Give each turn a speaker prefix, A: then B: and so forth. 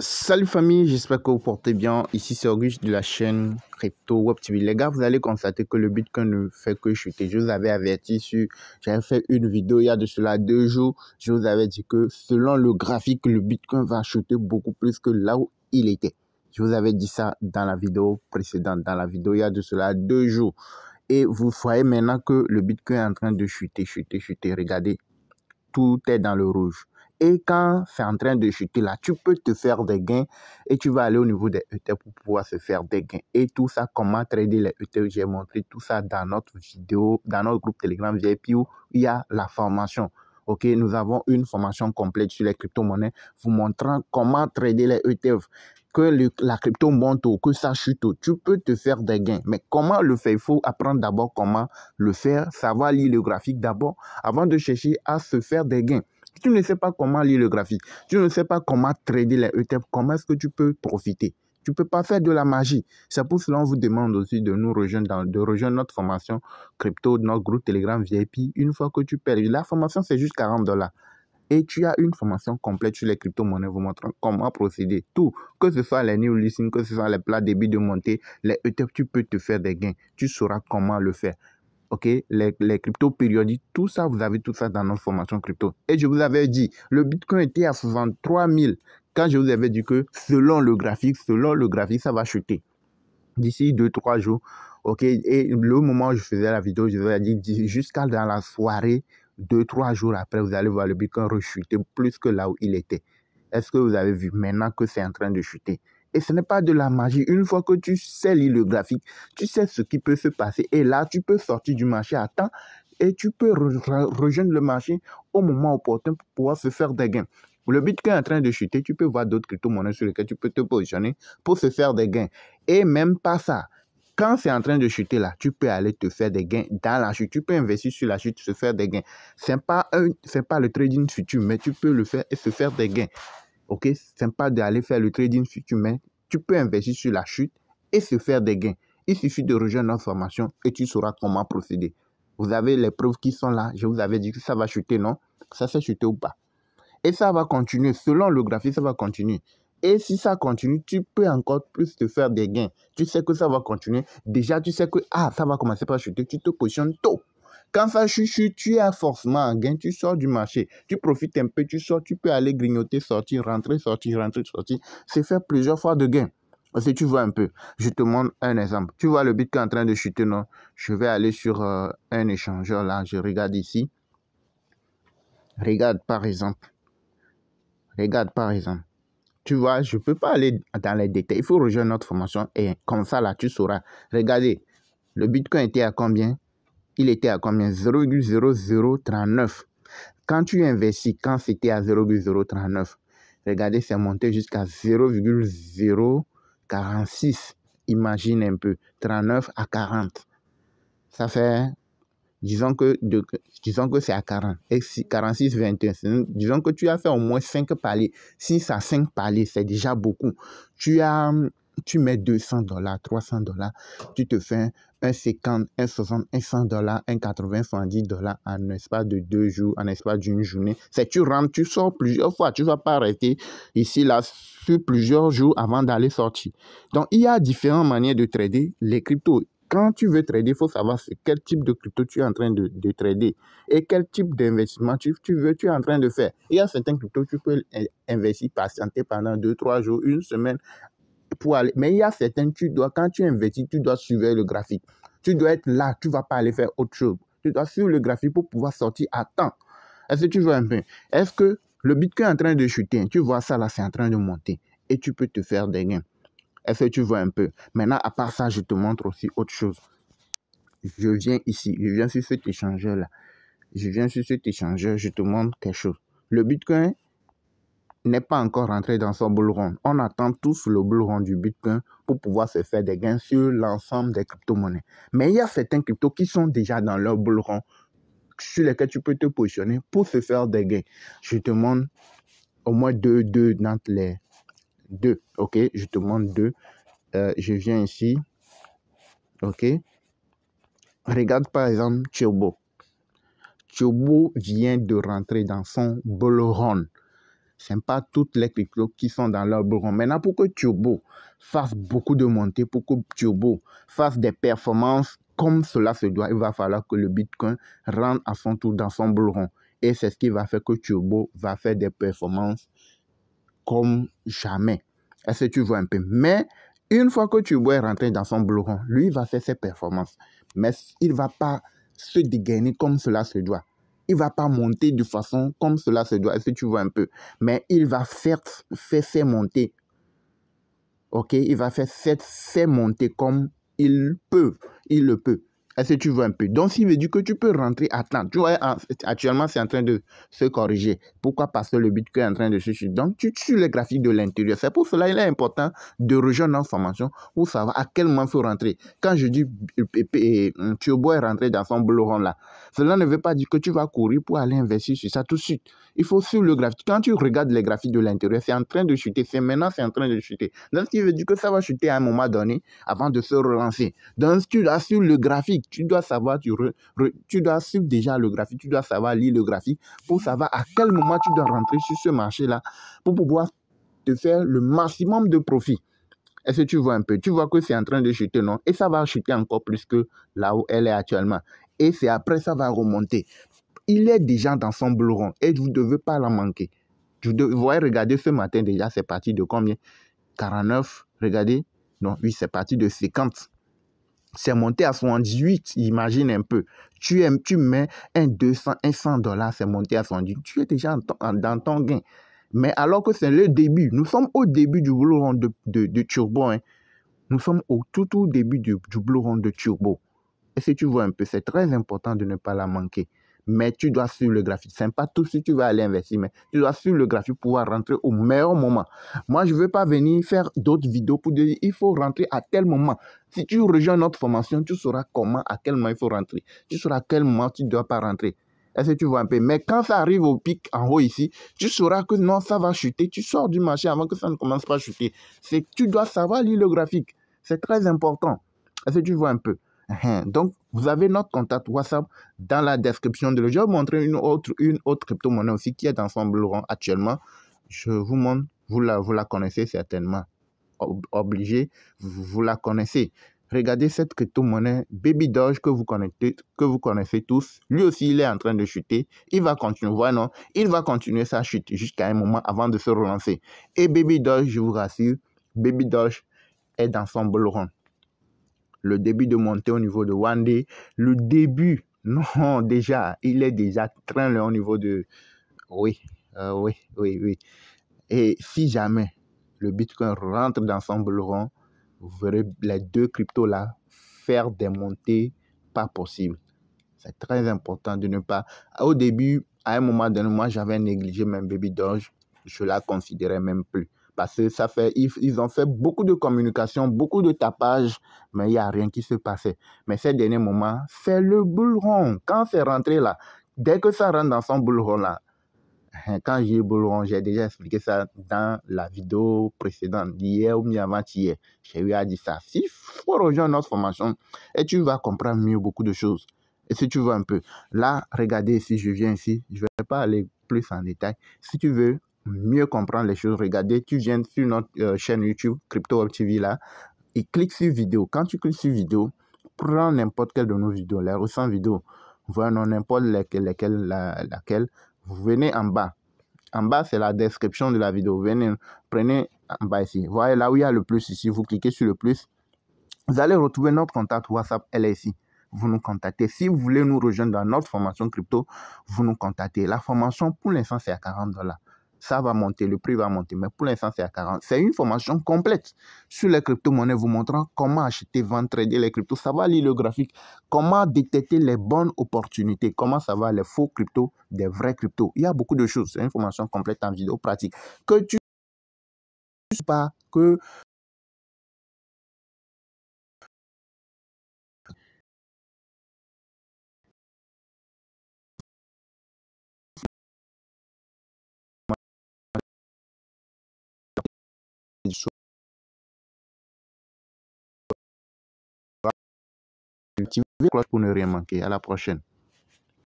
A: Salut famille, j'espère que vous portez bien. Ici c'est Auguste de la chaîne Crypto Web TV. Les gars, vous allez constater que le Bitcoin ne fait que chuter. Je vous avais averti j'avais fait une vidéo il y a de cela 2 jours. Je vous avais dit que selon le graphique, le Bitcoin va chuter beaucoup plus que là où il était. Je vous avais dit ça dans la vidéo précédente, dans la vidéo il y a de cela 2 jours. Et vous voyez maintenant que le Bitcoin est en train de chuter. Regardez, tout est dans le rouge. Et quand c'est en train de chuter là, tu peux te faire des gains et tu vas aller au niveau des ETF pour pouvoir se faire des gains. Et tout ça, comment trader les ETF, j'ai montré tout ça dans notre vidéo, dans notre groupe Telegram VIP où il y a la formation. Ok, nous avons une formation complète sur les crypto-monnaies vous montrant comment trader les ETF. Que la crypto monte ou que ça chute, tu peux te faire des gains. Mais comment le faire? Il faut apprendre d'abord comment le faire, savoir lire le graphique d'abord avant de chercher à se faire des gains. Si tu ne sais pas comment lire le graphique, tu ne sais pas comment trader les ETF, comment est-ce que tu peux profiter? Tu ne peux pas faire de la magie. C'est pour cela qu'on vous demande aussi de nous rejoindre, de rejoindre notre formation crypto, notre groupe Telegram VIP. Une fois que tu payes, la formation c'est juste $40. Et tu as une formation complète sur les crypto-monnaies vous montrant comment procéder. Tout, que ce soit les new listings, que ce soit les plats débits de montée, les ETF, tu peux te faire des gains. Tu sauras comment le faire. Ok, les cryptos périodiques, tout ça, vous avez tout ça dans notre formation crypto. Et je vous avais dit, le Bitcoin était à 63 000 quand je vous avais dit que selon le graphique, ça va chuter d'ici 2-3 jours. Ok, et le moment où je faisais la vidéo, je vous avais dit jusqu'à dans la soirée, 2-3 jours après, vous allez voir le Bitcoin rechuter plus que là où il était. Est-ce que vous avez vu maintenant que c'est en train de chuter? Et ce n'est pas de la magie. Une fois que tu sais lire le graphique, tu sais ce qui peut se passer. Et là, tu peux sortir du marché à temps et tu peux rejoindre le marché au moment opportun pour pouvoir se faire des gains. Le Bitcoin est en train de chuter, tu peux voir d'autres crypto-monnaies sur lesquelles tu peux te positionner pour se faire des gains. Et même pas ça. Quand c'est en train de chuter là, tu peux aller te faire des gains dans la chute. Tu peux investir sur la chute, se faire des gains. C'est pas le trading futur, mais tu peux le faire et se faire des gains. Ok, c'est pas d'aller faire le trading futur, mais tu peux investir sur la chute et se faire des gains. Il suffit de rejoindre notre formation et tu sauras comment procéder. Vous avez les preuves qui sont là. Je vous avais dit que ça va chuter, non? Ça s'est chuté ou pas? Et ça va continuer. Selon le graphique, ça va continuer. Et si ça continue, tu peux encore plus te faire des gains. Tu sais que ça va continuer. Déjà, tu sais que ça va commencer par chuter. Tu te positionnes tôt. Quand ça chute, tu as forcément un gain. Tu sors du marché. Tu profites un peu. Tu sors. Tu peux aller grignoter, sortir, rentrer, sortir, rentrer, sortir. C'est faire plusieurs fois de gains. Si tu vois un peu, je te montre un exemple. Tu vois le Bitcoin en train de chuter, non? Je vais aller sur un échangeur là. Je regarde ici. Regarde par exemple. Tu vois, je ne peux pas aller dans les détails. Il faut rejoindre notre formation et comme ça, là, tu sauras. Regardez, le Bitcoin était à combien? Il était à combien? 0,0039. Quand tu investis, quand c'était à 0,039, regardez, c'est monté jusqu'à 0,046. Imagine un peu, 39 à 40. Ça fait disons que c'est à 40 et 46, 21. Disons que tu as fait au moins 5 paliers. 6 à 5 paliers, c'est déjà beaucoup. Tu mets $200, $300, tu te fais un 50, un 60, un $100, un 80, $110 en espace de 2 jours, en espace d'une journée. C'est tu rentres, tu sors plusieurs fois. Tu ne vas pas rester ici, là, sur plusieurs jours avant d'aller sortir. Donc, il y a différentes manières de trader les cryptos. Quand tu veux trader, il faut savoir quel type de crypto tu es en train de trader et quel type d'investissement tu es en train de faire. Il y a certains cryptos, tu peux investir, patienter pendant 2-3 jours, une semaine pour aller. Mais il y a certains, quand tu investis, tu dois suivre le graphique. Tu dois être là, tu ne vas pas aller faire autre chose. Tu dois suivre le graphique pour pouvoir sortir à temps. Est-ce que tu vois un peu? Est-ce que le Bitcoin est en train de chuter? Tu vois ça là, c'est en train de monter et tu peux te faire des gains. Est-ce que tu vois un peu? Maintenant, à part ça, je te montre aussi autre chose. Je viens ici, je viens sur cet échangeur-là. Je te montre quelque chose. Le Bitcoin n'est pas encore rentré dans son bull run. On attend tous le bull run du Bitcoin pour pouvoir se faire des gains sur l'ensemble des crypto-monnaies. Mais il y a certains cryptos qui sont déjà dans leur bull run sur lesquels tu peux te positionner pour se faire des gains. Je te montre au moins deux d'entre les deux. Ok, je te montre deux. Je viens ici. Ok. Regarde par exemple Turbo. Turbo vient de rentrer dans son bull run. Ce n'est pas toutes les cryptos qui sont dans leur bullrun. Maintenant, pour que Turbo fasse beaucoup de montées, pour que Turbo fasse des performances comme cela se doit, il va falloir que le Bitcoin rentre à son tour dans son bullrun. Et c'est ce qui va faire que Turbo va faire des performances comme jamais. Est-ce que tu vois un peu? Mais une fois que Turbo est rentré dans son bullrun, lui va faire ses performances. Mais il ne va pas se dégainer comme cela se doit. Il ne va pas monter de façon comme cela se doit. Est-ce que tu vois un peu? Mais il va faire ses montées. Ok? Il va faire ses montées comme il peut. Il le peut. Est-ce que tu vois un peu? Donc, il veut dire que tu peux rentrer à temps. Tu vois, actuellement, c'est en train de se corriger. Pourquoi? Parce que le Bitcoin est en train de se chuter. Donc, tu suis les graphiques de l'intérieur. C'est pour cela qu'il est important de rejoindre notre formation pour savoir à quel moment il faut rentrer. Quand je dis Turbo est rentré dans son bullrun là, cela ne veut pas dire que tu vas courir pour aller investir sur ça tout de suite. Il faut suivre le graphique. Quand tu regardes les graphiques de l'intérieur, c'est en train de chuter. C'est maintenant, c'est en train de chuter. Donc, ce qui veut dire que ça va chuter à un moment donné avant de se relancer. Donc, tu dois suivre le graphique. Tu dois savoir, tu dois suivre déjà le graphique. Tu dois savoir lire le graphique pour savoir à quel moment tu dois rentrer sur ce marché-là pour pouvoir te faire le maximum de profit. Est-ce que tu vois un peu? Tu vois que c'est en train de chuter, non? Et ça va chuter encore plus que là où elle est actuellement. Et c'est après, ça va remonter. Il est déjà dans son bullrun et vous ne devez pas la manquer. Vous voyez, regardez ce matin déjà, c'est parti de combien? 49, regardez. Non, oui, c'est parti de 50. C'est monté à 78, imagine un peu. Tu mets un 200, un $100, c'est monté à 78. Tu es déjà dans ton gain. Mais alors que c'est le début, nous sommes au début du bullrun de Turbo. Hein. Nous sommes au tout début du bullrun de Turbo. Et si tu vois un peu, c'est très important de ne pas la manquer. Mais tu dois suivre le graphique. Ce n'est pas tout si tu vas aller investir, mais tu dois suivre le graphique pour pouvoir rentrer au meilleur moment. Moi, je ne veux pas venir faire d'autres vidéos pour dire il faut rentrer à tel moment. Si tu rejoins notre formation, tu sauras comment, à quel moment il faut rentrer. Tu sauras à quel moment tu ne dois pas rentrer. Est-ce que tu vois un peu? Mais quand ça arrive au pic en haut ici, tu sauras que non, ça va chuter. Tu sors du marché avant que ça ne commence pas à chuter. Tu dois savoir lire le graphique. C'est très important. Est-ce que tu vois un peu? Donc, vous avez notre contact WhatsApp dans la description de l'audio. Je vais vous montrer une autre crypto-monnaie aussi qui est dans son bullrun actuellement. Je vous montre, vous la connaissez certainement. Obligé, vous la connaissez. Regardez cette crypto-monnaie Baby Doge que vous connaissez tous. Lui aussi, il est en train de chuter. Il va continuer, voilà, non? Il va continuer sa chute jusqu'à un moment avant de se relancer. Et Baby Doge, je vous rassure, Baby Doge est dans son bullrun. Le début de montée au niveau de One Day, le début, non, déjà, il est déjà très loin au niveau de... Oui. Et si jamais le Bitcoin rentre dans son bullrun, vous verrez les deux cryptos là faire des montées pas possibles. C'est très important de ne pas... Au début, à un moment donné, moi, j'avais négligé même Baby Doge. Je la considérais même plus. Parce que ils ont fait beaucoup de communication, beaucoup de tapage, mais il n'y a rien qui se passait. Mais ces derniers moments, c'est le bullrun. Quand c'est rentré là, dès que ça rentre dans son bullrun là, quand j'ai bullrun, j'ai déjà expliqué ça dans la vidéo précédente, d'hier ou bien avant-hier. J'ai eu à dire ça. S'il faut rejoindre notre formation, et tu vas comprendre mieux beaucoup de choses. Et si tu veux un peu, là, regardez, si je viens ici, je ne vais pas aller plus en détail. Si tu veux mieux comprendre les choses, regardez, tu viens sur notre chaîne YouTube, Crypto Web TV là, et clique sur vidéo. Quand tu cliques sur vidéo, prends n'importe quelle de nos vidéos, les récentes vidéos, voilà, n'importe laquelle, vous venez en bas. En bas, c'est la description de la vidéo. Venez, prenez en bas ici. Voyez là où il y a le plus ici. Vous cliquez sur le plus. Vous allez retrouver notre contact WhatsApp. Elle est ici. Vous nous contactez. Si vous voulez nous rejoindre dans notre formation crypto, vous nous contactez. La formation, pour l'instant, c'est à $40. Ça va monter, le prix va monter, mais pour l'instant, c'est à 40. C'est une formation complète sur les crypto-monnaies, vous montrant comment acheter, vendre, trader les cryptos. Ça va lire le graphique, comment détecter les bonnes opportunités, comment savoir les faux cryptos, des vrais cryptos. Il y a beaucoup de choses. C'est une formation complète en vidéo pratique. Que tu ne sais pas que activer la cloche pour ne rien manquer. À la prochaine.